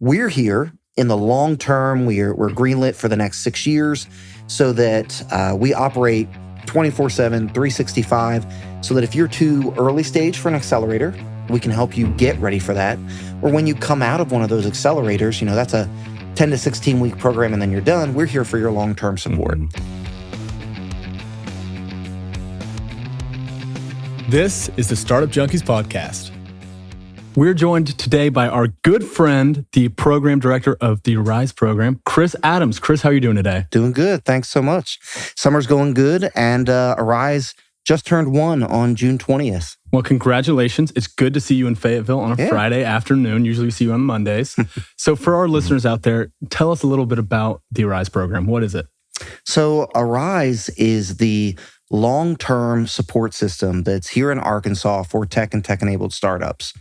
we're here in the long term. We're greenlit for the next 6 years so that we operate 24/7, 365, so that if you're too early stage for an accelerator, we can help you get ready for that. Or when you come out of one of those accelerators, that's a 10 to 16 week program and then you're done. We're here for your long-term support. This is the Startup Junkies podcast. We're joined today by our good friend, the program director of the Arise program, Kris Adams. Kris, how are you doing today? Doing good. Thanks so much. Summer's going good, and Arise just turned 1 on June 20th. Well, congratulations. It's good to see you in Fayetteville on a Friday afternoon. Usually we see you on Mondays. So for our listeners out there, tell us a little bit about the Arise program. What is it? So Arise is the long-term support system that's here in Arkansas for tech and tech-enabled startups.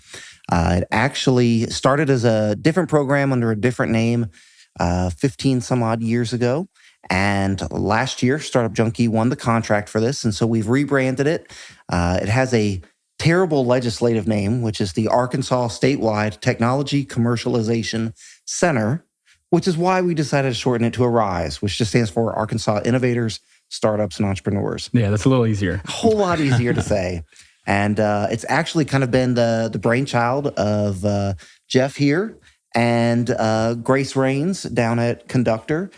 It actually started as a different program under a different name 15 some odd years ago. And last year, Startup Junkie won the contract for this. And so we've rebranded it. It has a terrible legislative name, which is the Arkansas Statewide Technology Commercialization Center, which is why we decided to shorten it to Arise, which just stands for Arkansas Innovators, Startups, and Entrepreneurs. Yeah, that's a little easier. A whole lot easier to say. And it's actually kind of been the brainchild of Jeff here and Grace Rains down at Conductor.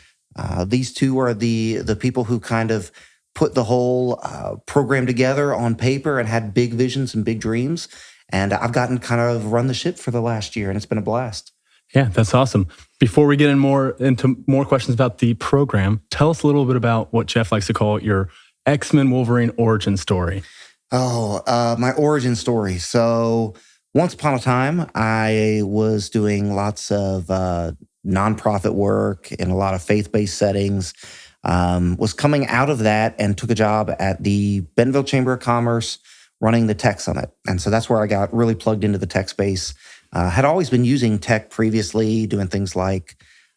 These two are the people who kind of put the whole program together on paper and had big visions and big dreams. And I've gotten kind of run the ship for the last year, and it's been a blast. Yeah, that's awesome. Before we get into more questions about the program, tell us a little bit about what Jeff likes to call your X-Men Wolverine origin story. My origin story. So once upon a time, I was doing lots of nonprofit work in a lot of faith-based settings, was coming out of that and took a job at the Bentonville Chamber of Commerce running the Tech Summit. And so that's where I got really plugged into the tech space. Had always been using tech previously, doing things like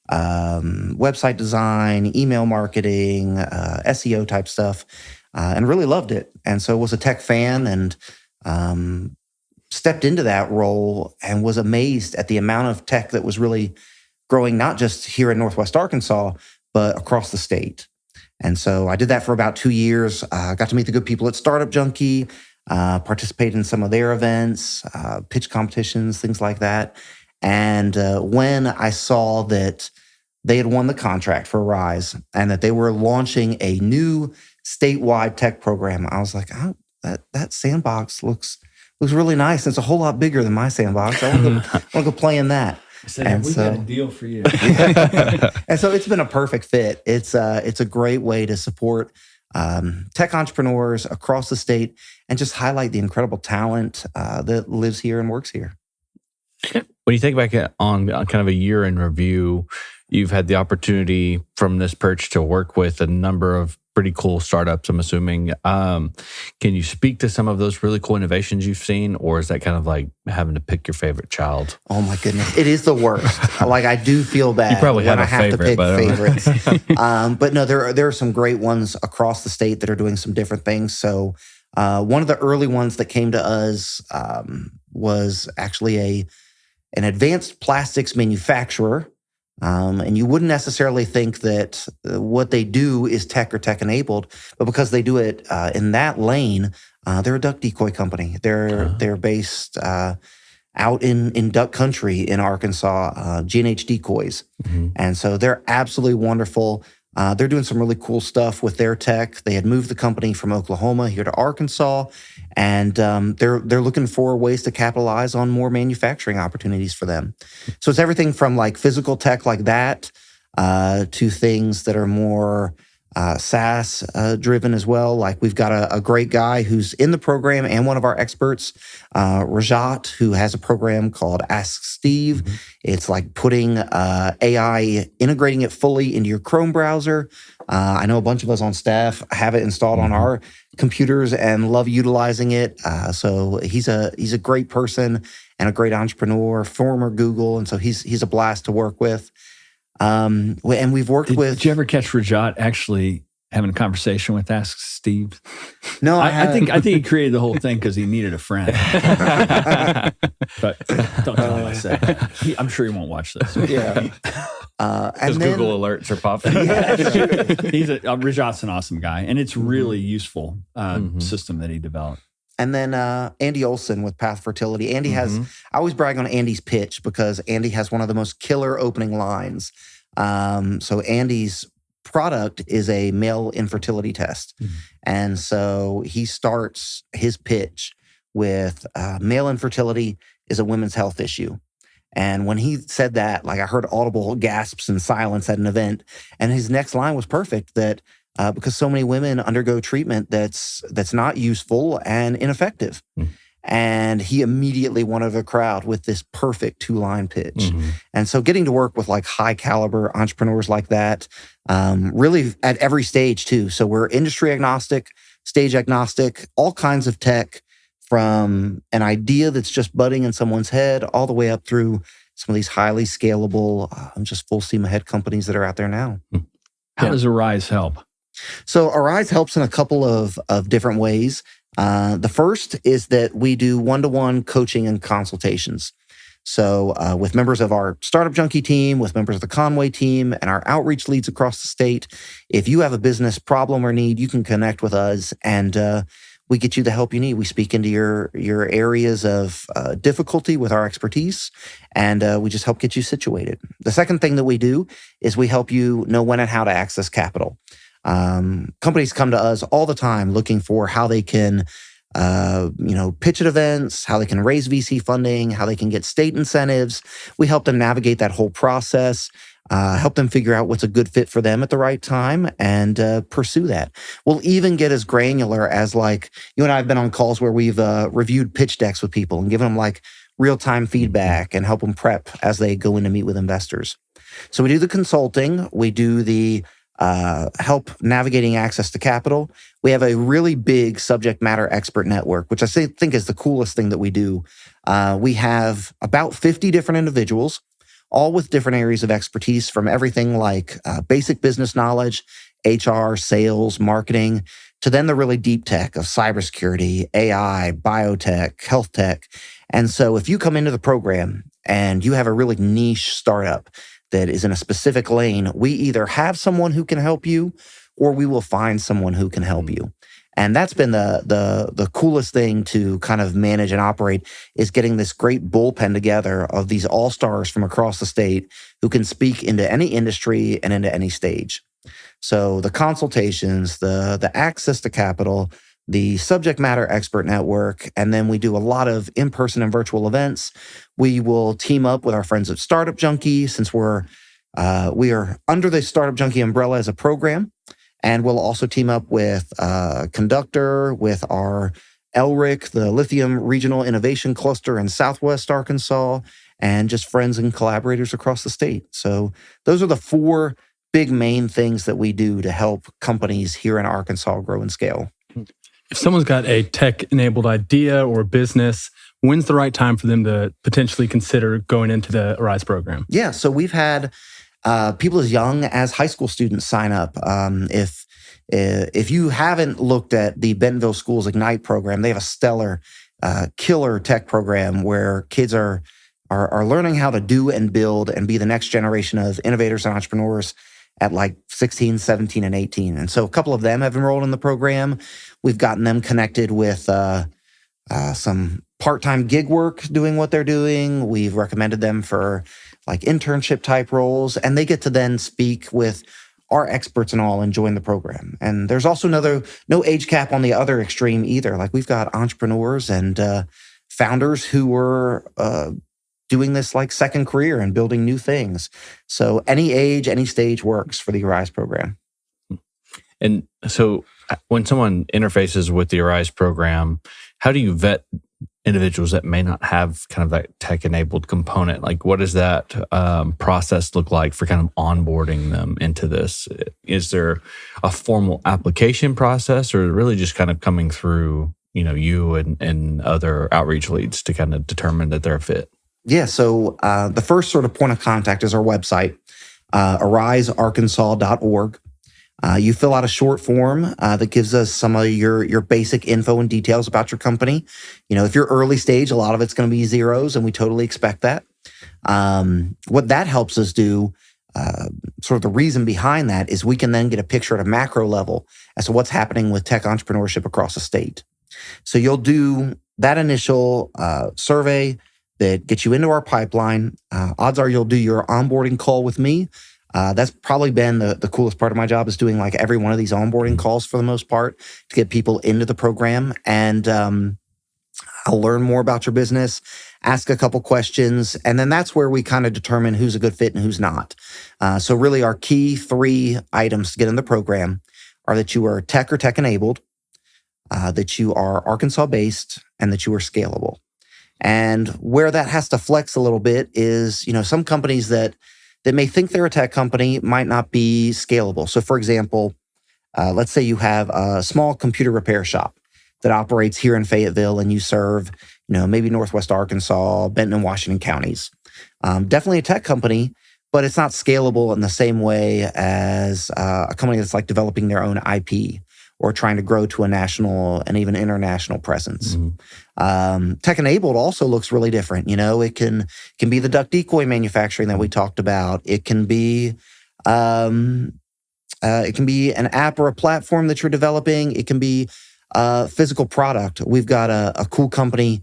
website design, email marketing, SEO type stuff, and really loved it. And so was a tech fan and stepped into that role and was amazed at the amount of tech that was really growing, not just here in Northwest Arkansas, but across the state. And so I did that for about 2 years. Got to meet the good people at Startup Junkie, participated in some of their events, pitch competitions, things like that. And when I saw that they had won the contract for Rise and that they were launching a new statewide tech program, I was like, oh, that sandbox looks really nice. It's a whole lot bigger than my sandbox. I want to go play in that. I said, we got a deal for you. And so it's been a perfect fit. It's a great way to support tech entrepreneurs across the state and just highlight the incredible talent that lives here and works here. When you think back on kind of a year in review, you've had the opportunity from this perch to work with a number of pretty cool startups, I'm assuming. Can you speak to some of those really cool innovations you've seen, or is that kind of like having to pick your favorite child? Oh my goodness, it is the worst. Like I do feel bad you probably when have I have favorite, to pick favorites. But no, there are some great ones across the state that are doing some different things. So one of the early ones that came to us was actually an advanced plastics manufacturer. And you wouldn't necessarily think that what they do is tech or tech-enabled, but because they do it in that lane, they're a duck decoy company. They're based out in duck country in Arkansas, G&H Decoys. Mm-hmm. And so they're absolutely wonderful. They're doing some really cool stuff with their tech. They had moved the company from Oklahoma here to Arkansas, and they're looking for ways to capitalize on more manufacturing opportunities for them. So it's everything from like physical tech like that to things that are more SaaS driven as well. Like we've got a great guy who's in the program and one of our experts, Rajat, who has a program called Ask Steve. Mm-hmm. It's like putting AI, integrating it fully into your Chrome browser. I know a bunch of us on staff have it installed on our computers and love utilizing it. So he's a great person and a great entrepreneur, former Google, and so he's a blast to work with. And we've worked with. Did you ever catch Rajat actually having a conversation with Ask Steve? No, I think he created the whole thing because he needed a friend. But don't tell him I said that. I'm sure he won't watch this. Yeah. Because Google alerts are popping. Rajat's an awesome guy, and it's really useful system that he developed. And then Andy Olson with Path Fertility. Andy has, I always brag on Andy's pitch because Andy has one of the most killer opening lines. So Andy's product is a male infertility test. And so he starts his pitch with male infertility is a women's health issue. And when he said that, like I heard audible gasps and silence at an event. And his next line was perfect, that because so many women undergo treatment that's not useful and ineffective. And he immediately won over the crowd with this perfect 2-line pitch. And so getting to work with like high caliber entrepreneurs like that, really at every stage too. So we're industry agnostic, stage agnostic, all kinds of tech, from an idea that's just budding in someone's head all the way up through some of these highly scalable, just full steam ahead companies that are out there now. How does Arise help? So Arise helps in a couple of different ways. The first is that we do one-to-one coaching and consultations. So with members of our Startup Junkie team, with members of the Conway team, and our outreach leads across the state, if you have a business problem or need, you can connect with us, and we get you the help you need. We speak into your areas of difficulty with our expertise, and we just help get you situated. The second thing that we do is we help you know when and how to access capital. Companies come to us all the time looking for how they can, pitch at events, how they can raise VC funding, how they can get state incentives. We help them navigate that whole process. Help them figure out what's a good fit for them at the right time and pursue that. We'll even get as granular as like you and I have been on calls where we've reviewed pitch decks with people and given them like real-time feedback and help them prep as they go in to meet with investors. So we do the consulting. We do the help navigating access to capital. We have a really big subject matter expert network, which I think is the coolest thing that we do. We have about 50 different individuals, all with different areas of expertise, from everything like basic business knowledge, HR, sales, marketing, to then the really deep tech of cybersecurity, AI, biotech, health tech. And so if you come into the program and you have a really niche startup that is in a specific lane, we either have someone who can help you or we will find someone who can help you. And that's been the coolest thing to kind of manage and operate, is getting this great bullpen together of these all-stars from across the state who can speak into any industry and into any stage. So the consultations, the access to capital, the subject matter expert network, and then we do a lot of in-person and virtual events. We will team up with our friends at Startup Junkie, since we are under the Startup Junkie umbrella as a program. And we'll also team up with Conductor, with our LRIC, the Lithium Regional Innovation Cluster in Southwest Arkansas, and just friends and collaborators across the state. So those are the 4 big main things that we do to help companies here in Arkansas grow and scale. If someone's got a tech-enabled idea or business, when's the right time for them to potentially consider going into the Arise program? Yeah, so we've had people as young as high school students sign up. If you haven't looked at the Bentonville Schools Ignite program, they have a stellar, killer tech program where kids are learning how to do and build and be the next generation of innovators and entrepreneurs at like 16, 17, and 18. And so a couple of them have enrolled in the program. We've gotten them connected with some part-time gig work doing what they're doing. We've recommended them for like internship type roles, and they get to then speak with our experts and all and join the program. And there's also no age cap on the other extreme either. Like we've got entrepreneurs and founders who are doing this like second career and building new things. So any age, any stage works for the Arise program. And so when someone interfaces with the Arise program, how do you vet individuals that may not have kind of that tech-enabled component? Like, what does that process look like for kind of onboarding them into this? Is there a formal application process, or really just kind of coming through, you and other outreach leads to kind of determine that they're a fit? Yeah, so the first sort of point of contact is our website, arisearkansas.org. You fill out a short form that gives us some of your basic info and details about your company. If you're early stage, a lot of it's going to be zeros, and we totally expect that. What that helps us do, sort of the reason behind that, is we can then get a picture at a macro level as to what's happening with tech entrepreneurship across the state. So you'll do that initial survey that gets you into our pipeline. Odds are you'll do your onboarding call with me. That's probably been the coolest part of my job, is doing like every one of these onboarding calls for the most part to get people into the program. And I'll learn more about your business, ask a couple questions, and then that's where we kind of determine who's a good fit and who's not. So really our key 3 items to get in the program are that you are tech or tech-enabled, that you are Arkansas-based, and that you are scalable. And where that has to flex a little bit is, some companies that may think they're a tech company might not be scalable. So for example, let's say you have a small computer repair shop that operates here in Fayetteville, and you serve, maybe Northwest Arkansas, Benton and Washington counties. Definitely a tech company, but it's not scalable in the same way as a company that's like developing their own IP or trying to grow to a national and even international presence. Tech-enabled also looks really different. It can be the duck decoy manufacturing that we talked about. It can be an app or a platform that you're developing. It can be a physical product. We've got a cool company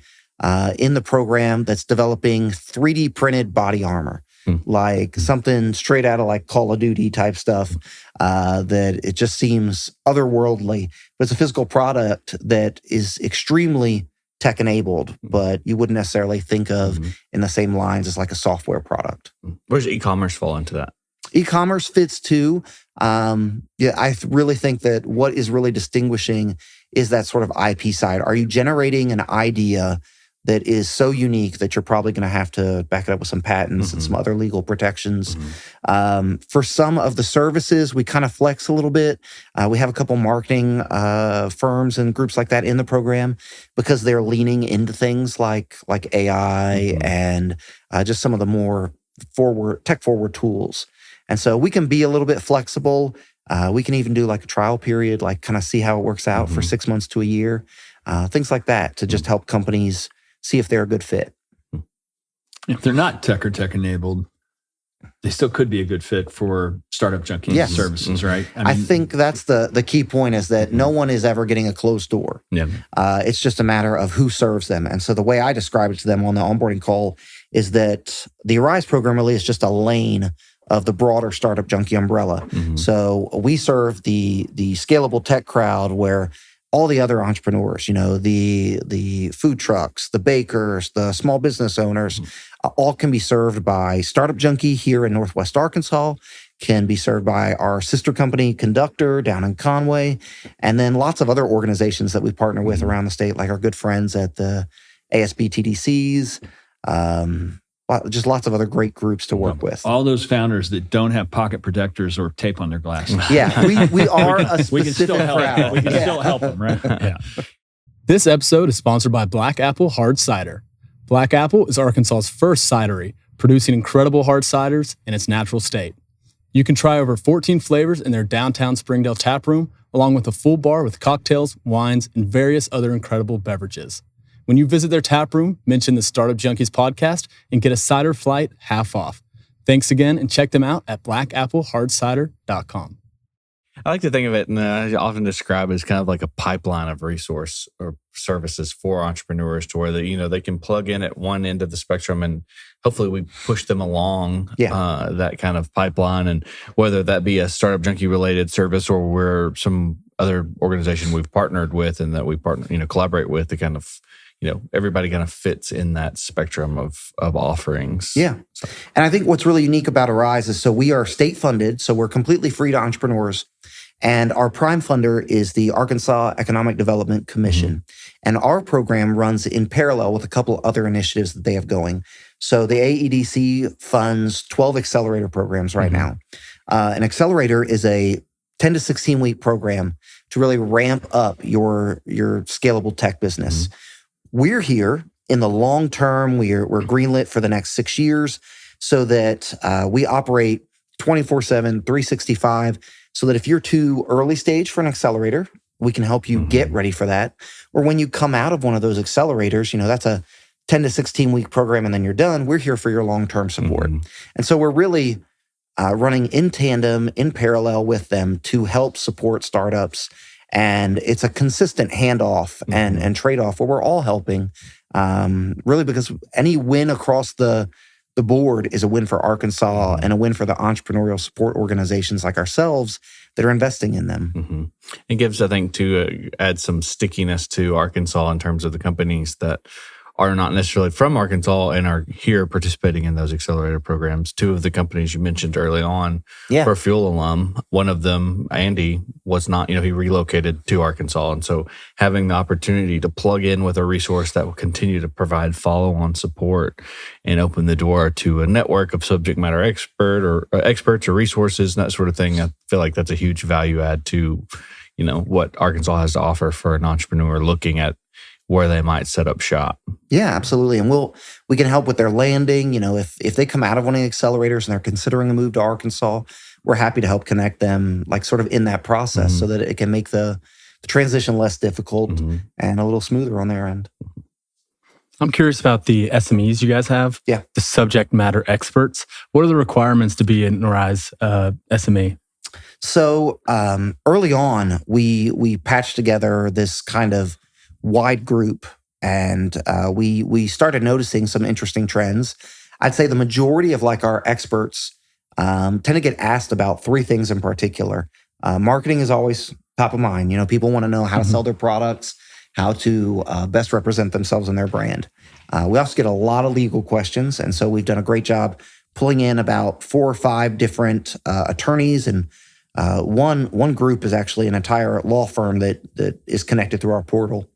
in the program that's developing 3D printed body armor. Like something straight out of like Call of Duty type stuff, that it just seems otherworldly. But it's a physical product that is extremely tech-enabled, but you wouldn't necessarily think of in the same lines as like a software product. Where does e-commerce fall into that? E-commerce fits too. I really think that what is really distinguishing is that sort of IP side. Are you generating an idea that is so unique that you're probably going to have to back it up with some patents and some other legal protections? For some of the services, we kind of flex a little bit. We have a couple marketing firms and groups like that in the program because they're leaning into things like AI and just some of the more tech-forward tools. And so we can be a little bit flexible. We can even do like a trial period, like kind of see how it works out for 6 months to a year, things like that to just help companies see if they're a good fit. If they're not tech or tech-enabled, they still could be a good fit for Startup Junkies services, right? I think that's the key point, is that no one is ever getting a closed door. It's just a matter of who serves them. And so the way I describe it to them on the onboarding call is that the Arise program really is just a lane of the broader Startup Junkie umbrella. So we serve the scalable tech crowd, where all the other entrepreneurs, the food trucks, the bakers, the small business owners, all can be served by Startup Junkie here in Northwest Arkansas, can be served by our sister company, Conductor, down in Conway, and then lots of other organizations that we partner with around the state, like our good friends at the ASB TDCs, just lots of other great groups to work with. All those founders that don't have pocket protectors or tape on their glasses. We are a specific we can still help crowd. We can still help them, right? Yeah. This episode is sponsored by Black Apple Hard Cider. Black Apple is Arkansas's first cidery, producing incredible hard ciders in its natural state. You can try over 14 flavors in their downtown Springdale tap room, along with a full bar with cocktails, wines, and various other incredible beverages. When you visit their tap room, mention the Startup Junkies podcast and get a cider flight half off. Thanks again, and check them out at blackapplehardcider.com. I like to think of it, and I often describe it as kind of like a pipeline of resource or services for entrepreneurs, to where they can plug in at one end of the spectrum, and hopefully we push them along that kind of pipeline. And whether that be a Startup Junkie related service, or we're some other organization we've partnered with and that we collaborate with, to kind of everybody kind of fits in that spectrum of offerings. Yeah. So. And I think what's really unique about Arise is, so we are state funded, so we're completely free to entrepreneurs. And our prime funder is the Arkansas Economic Development Commission. And our program runs in parallel with a couple other initiatives that they have going. So the AEDC funds 12 accelerator programs right now. An accelerator is a 10 to 16 week program to really ramp up your scalable tech business. We're here in the long term. We're greenlit for the next 6 years, so that we operate 24/7, 365 so that if you're too early stage for an accelerator, we can help you get ready for that. Or when you come out of one of those accelerators, that's a 10 to 16 week program and then you're done. We're here for your long-term support. And so we're really running in tandem, in parallel with them to help support startups. And it's a consistent handoff and trade-off where we're all helping, really, because any win across the board is a win for Arkansas and a win for the entrepreneurial support organizations like ourselves that are investing in them. It gives, I think, to add some stickiness to Arkansas in terms of the companies that are not necessarily from Arkansas and are here participating in those accelerator programs. Two of the companies you mentioned early on were Fuel alum. One of them, Andy, was not, he relocated to Arkansas. And so having the opportunity to plug in with a resource that will continue to provide follow-on support and open the door to a network of subject matter experts or resources and that sort of thing, I feel like that's a huge value add to, what Arkansas has to offer for an entrepreneur looking at where they might set up shop. Yeah, absolutely. And we can help with their landing. If they come out of one of the accelerators and they're considering a move to Arkansas, we're happy to help connect them, like sort of in that process so that it can make the transition less difficult and a little smoother on their end. I'm curious about the SMEs you guys have. Yeah. The subject matter experts. What are the requirements to be an RISE SME? So early on, we patched together this kind of wide group, and we started noticing some interesting trends. I'd say the majority of our experts tend to get asked about three things in particular. Marketing is always top of mind. People want to know how to sell their products, how to best represent themselves and their brand. We also get a lot of legal questions, and so we've done a great job pulling in about 4 or 5 different attorneys, and one group is actually an entire law firm that is connected through our portal.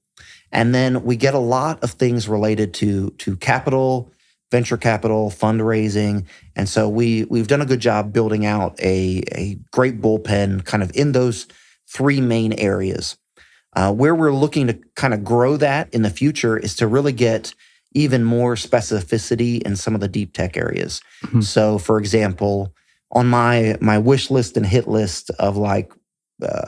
And then we get a lot of things related to capital, venture capital, fundraising. And so we've done a good job building out a great bullpen kind of in those 3 main areas. Where we're looking to kind of grow that in the future is to really get even more specificity in some of the deep tech areas. So for example, on my wish list and hit list of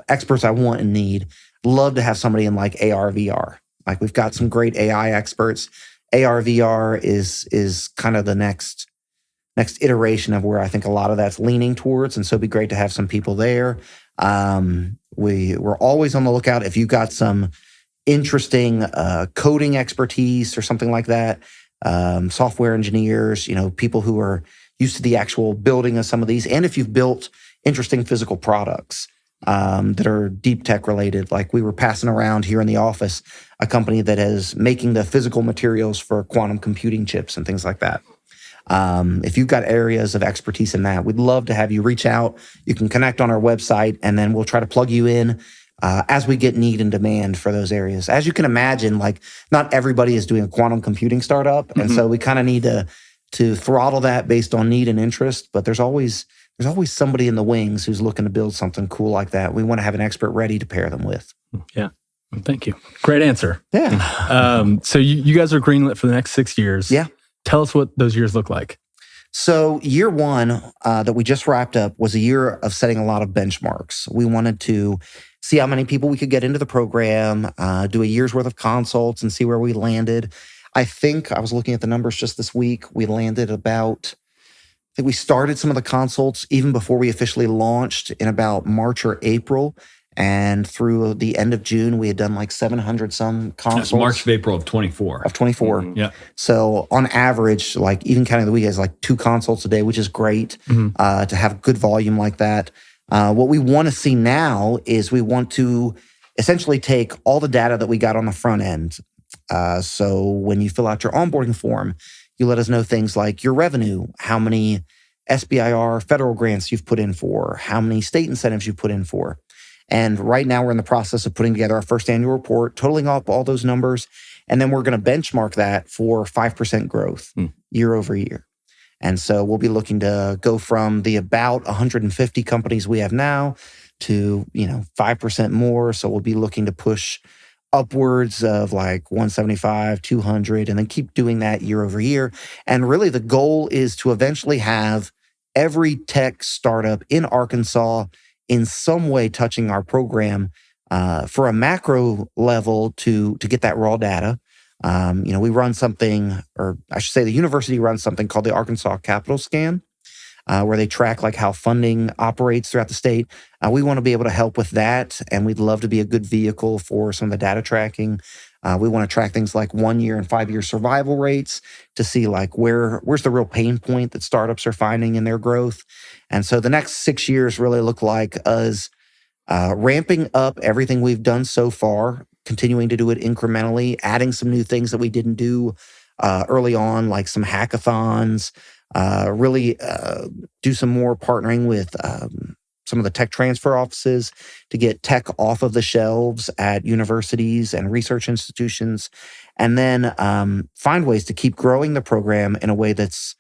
experts I want and need, love to have somebody in AR, VR. We've got some great AI experts. AR, VR is kind of the next iteration of where I think a lot of that's leaning towards. And so it'd be great to have some people there. We're always on the lookout. If you've got some interesting coding expertise or something like that, software engineers, people who are used to the actual building of some of these. And if you've built interesting physical products that are deep tech related, we were passing around here in the office, a company that is making the physical materials for quantum computing chips and things like that. If you've got areas of expertise in that, we'd love to have you reach out. You can connect on our website, and then we'll try to plug you in as we get need and demand for those areas. As you can imagine, not everybody is doing a quantum computing startup, and so we kind of need to throttle that based on need and interest. But there's always somebody in the wings who's looking to build something cool like that. We want to have an expert ready to pair them with. Yeah. Thank you. Great answer. Yeah. So you guys are greenlit for the next 6 years. Yeah. Tell us what those years look like. So year 1 that we just wrapped up was a year of setting a lot of benchmarks. We wanted to see how many people we could get into the program, do a year's worth of consults and see where we landed. I think I was looking at the numbers just this week. We landed about, I think we started some of the consults even before we officially launched in about March or April. And through the end of June, we had done 700 some consults. That's March of April of 24. Of 24. Yeah. So on average, even counting the weekends, 2 consults a day, which is great to have good volume like that. What we want to see now is we want to essentially take all the data that we got on the front end. So when you fill out your onboarding form, you let us know things like your revenue, how many SBIR federal grants you've put in for, how many state incentives you've put in for. And right now we're in the process of putting together our first annual report, totaling up all those numbers. And then we're going to benchmark that for 5% growth year over year. And so we'll be looking to go from the about 150 companies we have now to, 5% more. So we'll be looking to push upwards of 175, 200, and then keep doing that year over year. And really the goal is to eventually have every tech startup in Arkansas in some way touching our program for a macro level to get that raw data. We run something, or I should say the university runs something called the Arkansas Capital Scan, where they track like how funding operates throughout the state. We want to be able to help with that, and we'd love to be a good vehicle for some of the data tracking. We want to track things like 1 year and 5 year survival rates to see like where's the real pain point that startups are finding in their growth. And so the next 6 years really look like us ramping up everything we've done so far, continuing to do it incrementally, adding some new things that we didn't do early on, like some hackathons, really do some more partnering with some of the tech transfer offices to get tech off of the shelves at universities and research institutions, and then find ways to keep growing the program in a way that's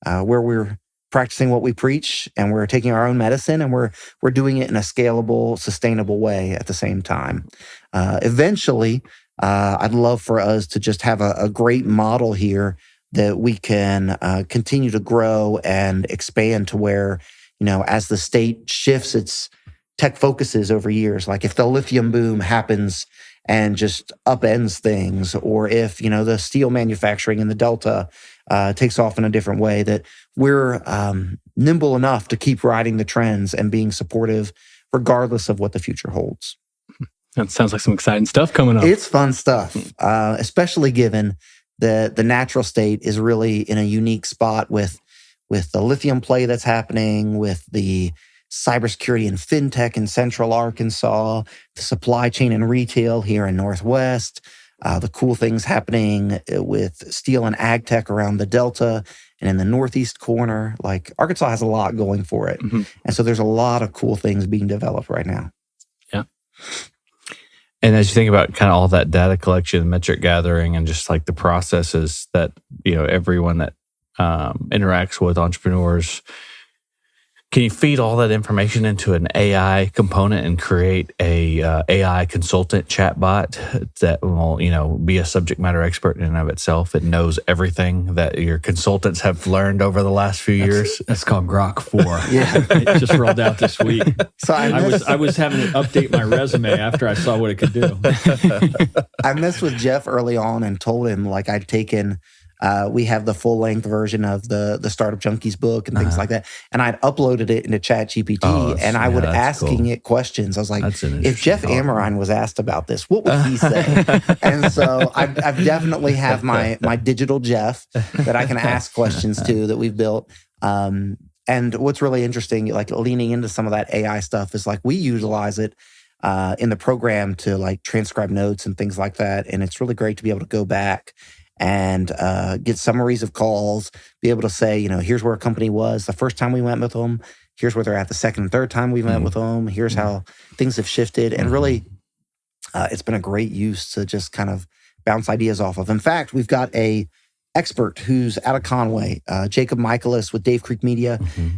where we're practicing what we preach, and we're taking our own medicine, and we're doing it in a scalable, sustainable way at the same time. Eventually, I'd love for us to just have a great model here that we can continue to grow and expand to where, as the state shifts its tech focuses over years, like if the lithium boom happens and just upends things, or if, the steel manufacturing in the Delta takes off in a different way, that we're nimble enough to keep riding the trends and being supportive regardless of what the future holds. That sounds like some exciting stuff coming up. It's fun stuff, especially given the natural state is really in a unique spot with the lithium play that's happening, with the cybersecurity and fintech in central Arkansas, the supply chain and retail here in Northwest, the cool things happening with steel and ag tech around the Delta and in the Northeast corner. Like Arkansas has a lot going for it. Mm-hmm. And so there's a lot of cool things being developed right now. Yeah. And as you think about kind of all that data collection, metric gathering, and just like the processes that, everyone that interacts with entrepreneurs, can you feed all that information into an AI component and create a AI consultant chatbot that will, be a subject matter expert in and of itself? It knows everything that your consultants have learned over the last few years. That's called Grok 4. Yeah, it just rolled out this week. So I was having to update my resume after I saw what it could do. I messed with Jeff early on and told him like I'd taken. We have the full-length version of the Startup Junkies book and things like that. And I'd uploaded it into ChatGPT, and I would asking it questions. I was like, if Jeff Amerine was asked about this, what would he say? And so I've definitely have my digital Jeff that I can ask questions to that we've built. And what's really interesting, like leaning into some of that AI stuff, is like we utilize it in the program to like transcribe notes and things like that. And it's really great to be able to go back and get summaries of calls, be able to say, here's where a company was the first time we went with them, here's where they're at the second and third time we went with them, here's how things have shifted. And really, it's been a great use to just kind of bounce ideas off of. In fact, we've got a expert who's out of Conway, Jacob Michaelis with Dave Creek Media,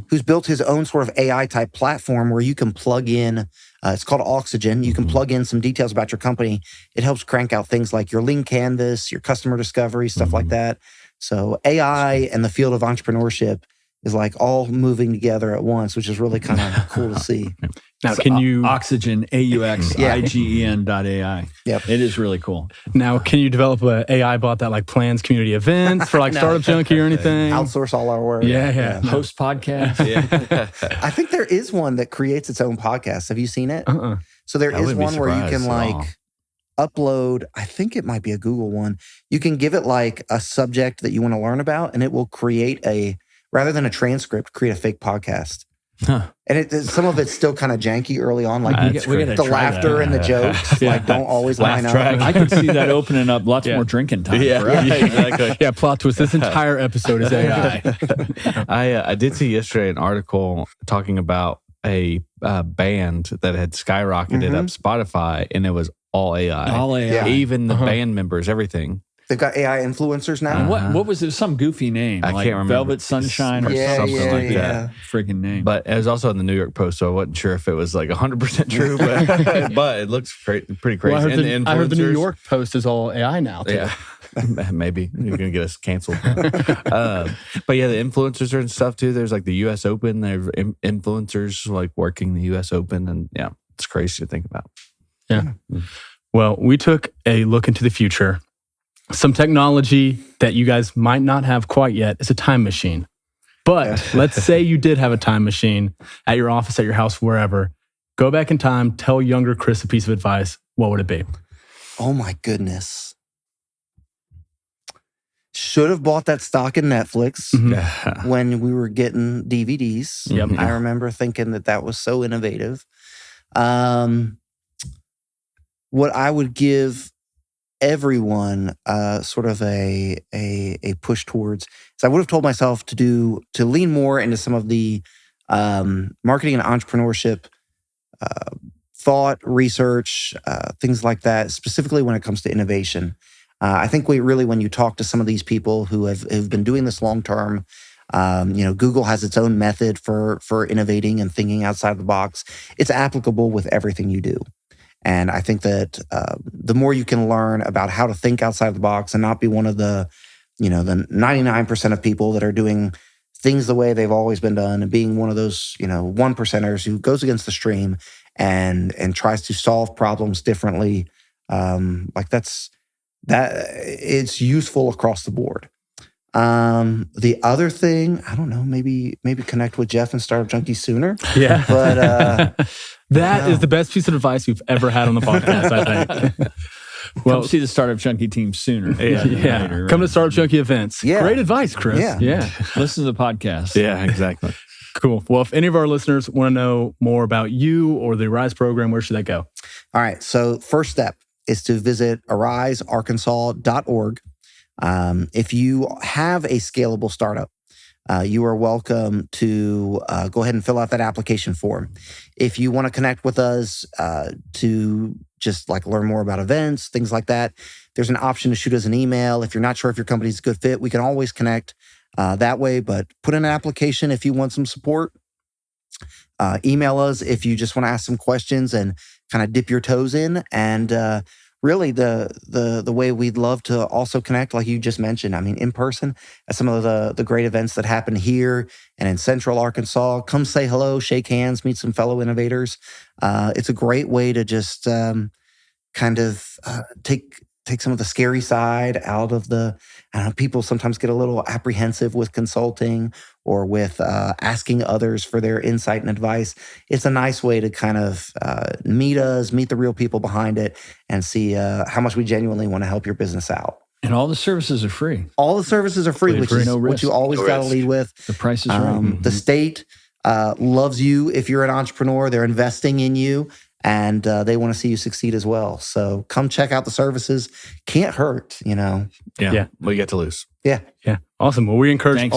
who's built his own sort of AI type platform where you can plug in, it's called Oxygen. You can plug in some details about your company. It helps crank out things like your lean canvas, your customer discovery, stuff like that. So AI and the field of entrepreneurship is like all moving together at once, which is really kind of cool to see. Now, so can you... Oxygen, AUXIGEN.ai. Yep. It is really cool. Now, can you develop an AI bot that like plans community events for like Startup Junkie or anything? Outsource all our work. Yeah. Host podcasts. I think there is one that creates its own podcast. Have you seen it? So there is one where you can like upload, I think it might be a Google one. You can give it like a subject that you want to learn about, and it will create rather than a transcript, create a fake podcast. And some of it's still kind of janky early on, like the laughter and the jokes like don't always line up. I could see that opening up lots more drinking time. Exactly. Yeah, plot twist. This entire episode is AI. I did see yesterday an article talking about a band that had skyrocketed up Spotify, and it was all AI. All AI. Even the band members, everything. They've got AI influencers now. What was it? Some goofy name. I can't remember. Velvet Sunshine or something like that. Friggin' name. But it was also in the New York Post, so I wasn't sure if it was like 100% true, but it looks pretty crazy. Well, I heard the New York Post is all AI now, too. Yeah. Maybe you're gonna get us canceled. But yeah, the influencers and stuff too. There's like the U.S. Open. There's influencers like working the U.S. Open, and yeah, it's crazy to think about. Yeah. Well, we took a look into the future. Some technology that you guys might not have quite yet is a time machine. But let's say you did have a time machine at your office, at your house, wherever. Go back in time, tell younger Kris a piece of advice. What would it be? Oh my goodness. Should have bought that stock in Netflix when we were getting DVDs. Yep. I remember thinking that was so innovative. What I would give everyone sort of a push towards is I would have told myself to lean more into some of the marketing and entrepreneurship thought, research, things like that, specifically when it comes to innovation. I think when you talk to some of these people who have been doing this long term, Google has its own method for innovating and thinking outside the box. It's applicable with everything you do. And I think that the more you can learn about how to think outside the box and not be one of the 99% of people that are doing things the way they've always been done, and being one of those 1%ers who goes against the stream and tries to solve problems differently, it's useful across the board. The other thing, I don't know, maybe connect with Jeff and Startup Junkies sooner. Yeah. But that is the best piece of advice we've ever had on the podcast, I think. Well, come see the Startup Junkie team sooner. Yeah. Later, right? Come to Startup Junkie events. Yeah. Great advice, Kris. Yeah. Listen to the podcast. Yeah, exactly. Cool. Well, if any of our listeners want to know more about you or the Arise program, where should they go? All right. So first step is to visit arisearkansas.org. If you have a scalable startup, you are welcome to go ahead and fill out that application form. If you want to connect with us to just learn more about events, things like that, there's an option to shoot us an email. If you're not sure if your company's a good fit, we can always connect that way. But put in an application if you want some support. Email us if you just want to ask some questions and kind of dip your toes in. And really, the way we'd love to also connect, like you just mentioned, in person at some of the great events that happen here and in Central Arkansas. Come say hello, shake hands, meet some fellow innovators. It's a great way to just take some of the scary side out of people sometimes get a little apprehensive with consulting or with asking others for their insight and advice. It's a nice way to kind of meet the real people behind it, and see how much we genuinely want to help your business out. And all the services are free. All the services are free, which is what you always got to lead with. The price is right. The state loves you if you're an entrepreneur. They're investing in you. And they want to see you succeed as well. So come check out the services. Can't hurt, Yeah. What you got to lose? Yeah. Awesome. Well, we encourage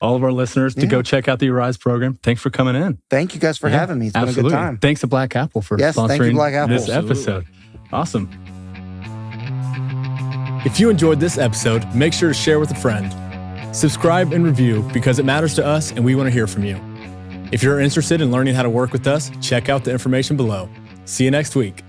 all of our listeners to go check out the Arise program. Thanks for coming in. Thank you guys for having me. It's been a good time. Thanks to Black Apple for sponsoring thank you, Black Apple. this episode. Awesome. If you enjoyed this episode, make sure to share with a friend. Subscribe and review because it matters to us and we want to hear from you. If you're interested in learning how to work with us, check out the information below. See you next week.